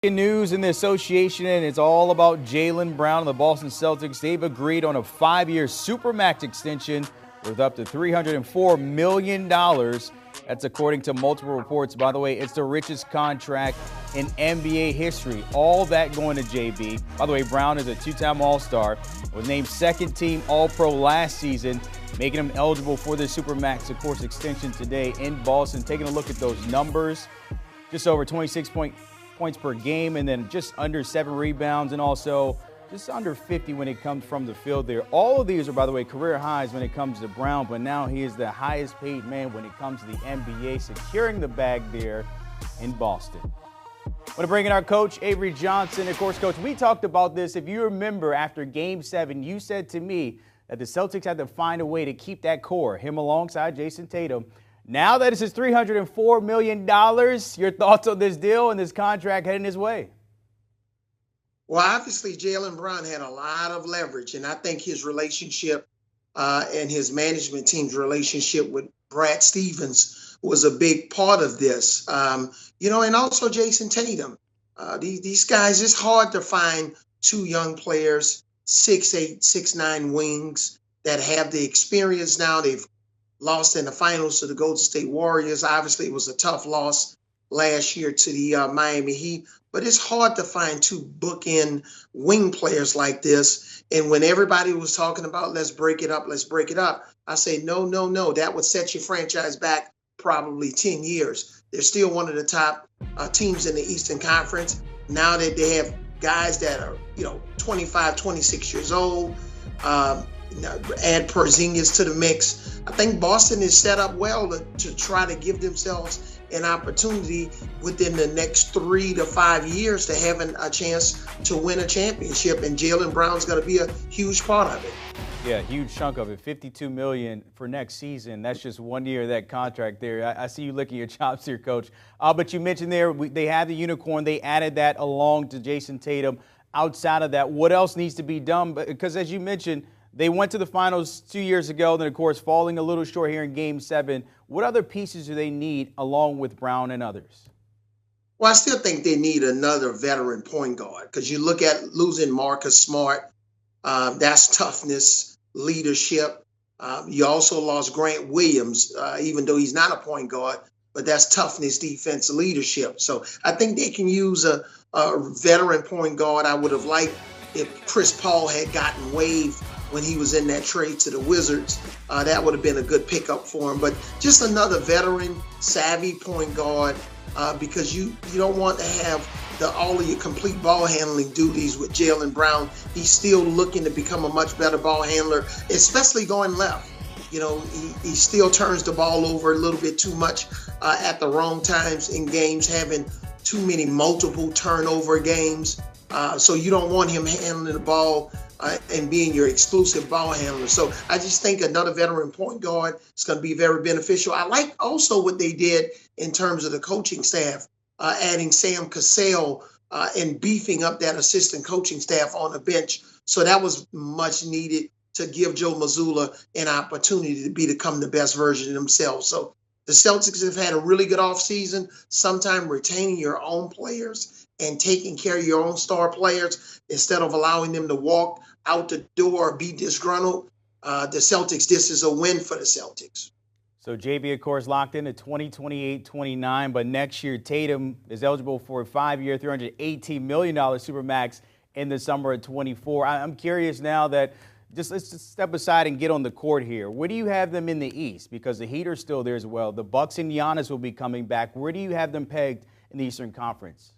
News in the association, and it's all about Jaylen Brown and the Boston Celtics. They've agreed on a 5-year supermax extension worth up to $304 million. That's according to multiple reports. By the way, it's the richest contract in NBA history. All that going to JB. By the way, Brown is a 2-time All-Star, was named second-team All-Pro last season, making him eligible for the supermax, of course, extension today in Boston. Taking a look at those numbers, just over 26 points per game, and then just under 7 rebounds, and also just under 50 when it comes from the field there. All of these are, by the way, career highs when it comes to Brown, but now he is the highest paid man when it comes to the NBA, securing the bag there in Boston. I want to bring in our coach, Avery Johnson. Of course, Coach, we talked about this. If you remember, after Game 7, you said to me that the Celtics had to find a way to keep that core, him alongside Jason Tatum. Now that it's his $304 million, your thoughts on this deal and this contract heading his way? Well, obviously, Jaylen Brown had a lot of leverage, and I think his relationship and his management team's relationship with Brad Stevens was a big part of this. And also Jason Tatum. These guys, it's hard to find two young players, 6'8", 6'9" wings that have the experience now. They've lost in the finals to the Golden State Warriors. Obviously, it was a tough loss last year to the Miami Heat. But it's hard to find two bookend wing players like this. And when everybody was talking about let's break it up, I say, no. That would set your franchise back probably 10 years. They're still one of the top teams in the Eastern Conference. Now that they have guys that are, 25, 26 years old, add Porzingis to the mix. I think Boston is set up well to try to give themselves an opportunity within the next 3 to 5 years to having a chance to win a championship, and Jaylen Brown's going to be a huge part of it. Yeah, huge chunk of it, $52 million for next season. That's just 1 year of that contract there. I see you licking your chops here, Coach. But you mentioned there they had the unicorn. They added that along to Jason Tatum. Outside of that, what else needs to be done? Because as you mentioned, they went to the finals 2 years ago, then, of course, falling a little short here in Game 7. What other pieces do they need along with Brown and others? Well, I still think they need another veteran point guard because you look at losing Marcus Smart. That's toughness, leadership. You also lost Grant Williams, even though he's not a point guard, but that's toughness, defense, leadership. So I think they can use a veteran point guard. I would have liked if Chris Paul had gotten waived when he was in that trade to the Wizards. That would have been a good pickup for him. But just another veteran, savvy point guard, because you don't want to have all of your complete ball handling duties with Jaylen Brown. He's still looking to become a much better ball handler, especially going left. He still turns the ball over a little bit too much at the wrong times in games, having too many multiple turnover games. So you don't want him handling the ball and being your exclusive ball handler. So I just think another veteran point guard is going to be very beneficial. I like also what they did in terms of the coaching staff, adding Sam Cassell and beefing up that assistant coaching staff on the bench. So that was much needed to give Joe Mazzulla an opportunity to become the best version of themselves. So the Celtics have had a really good offseason, sometime retaining your own players and taking care of your own star players instead of allowing them to walk out the door or be disgruntled. The Celtics, this is a win for the Celtics. So JB, of course, locked in at 2028-29, but next year Tatum is eligible for a 5-year, $318 million supermax in the summer of 24. I'm curious now that let's just step aside and get on the court here. Where do you have them in the East? Because the Heat are still there as well. The Bucks and Giannis will be coming back. Where do you have them pegged in the Eastern Conference?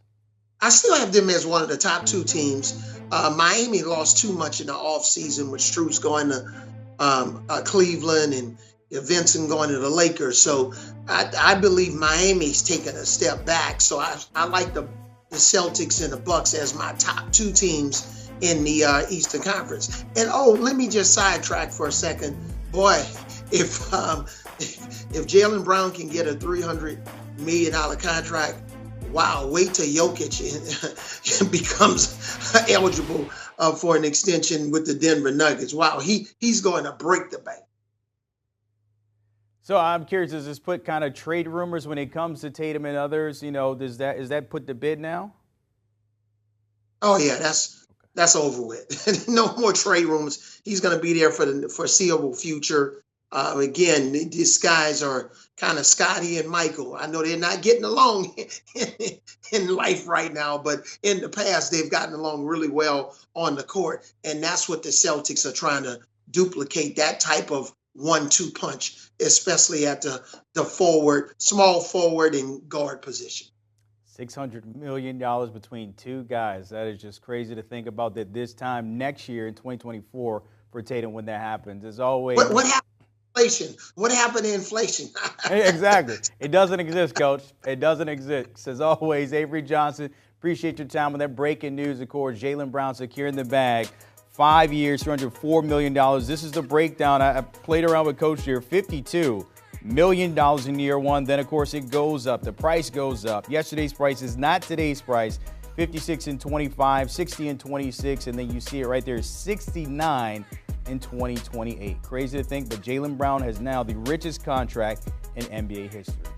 I still have them as one of the top two teams. Miami lost too much in the offseason with Strus going to Cleveland and Vincent going to the Lakers. So I believe Miami's taken a step back. So I like the Celtics and the Bucks as my top two teams in the Eastern Conference. And, let me just sidetrack for a second. Boy, if Jaylen Brown can get a $300 million contract, wow, wait till Jokic becomes eligible for an extension with the Denver Nuggets. Wow, he's going to break the bank. So I'm curious, does this put kind of trade rumors when it comes to Tatum and others? Is that put to bed now? Oh yeah, that's over with. No more trade rumors. He's going to be there for the foreseeable future. Again, these guys are kind of Scotty and Michael. I know they're not getting along in life right now, but in the past they've gotten along really well on the court, and that's what the Celtics are trying to duplicate, that type of 1-2 punch, especially at the forward, small forward and guard position. $600 million between two guys. That is just crazy to think about, that this time next year in 2024 for Tatum when that happens. As always. What happened to inflation? What happened to inflation? Exactly. It doesn't exist, Coach. It doesn't exist. As always, Avery Johnson, appreciate your time on that breaking news. Of course, Jaylen Brown securing the bag. 5 years, $204 million. This is the breakdown. I played around with Coach here. $52 million in year one. Then, of course, it goes up. The price goes up. Yesterday's price is not today's price. 56 and 25, 60 and 26, and then you see it right there, 69 in 2028. Crazy to think, but Jaylen Brown has now the richest contract in NBA history.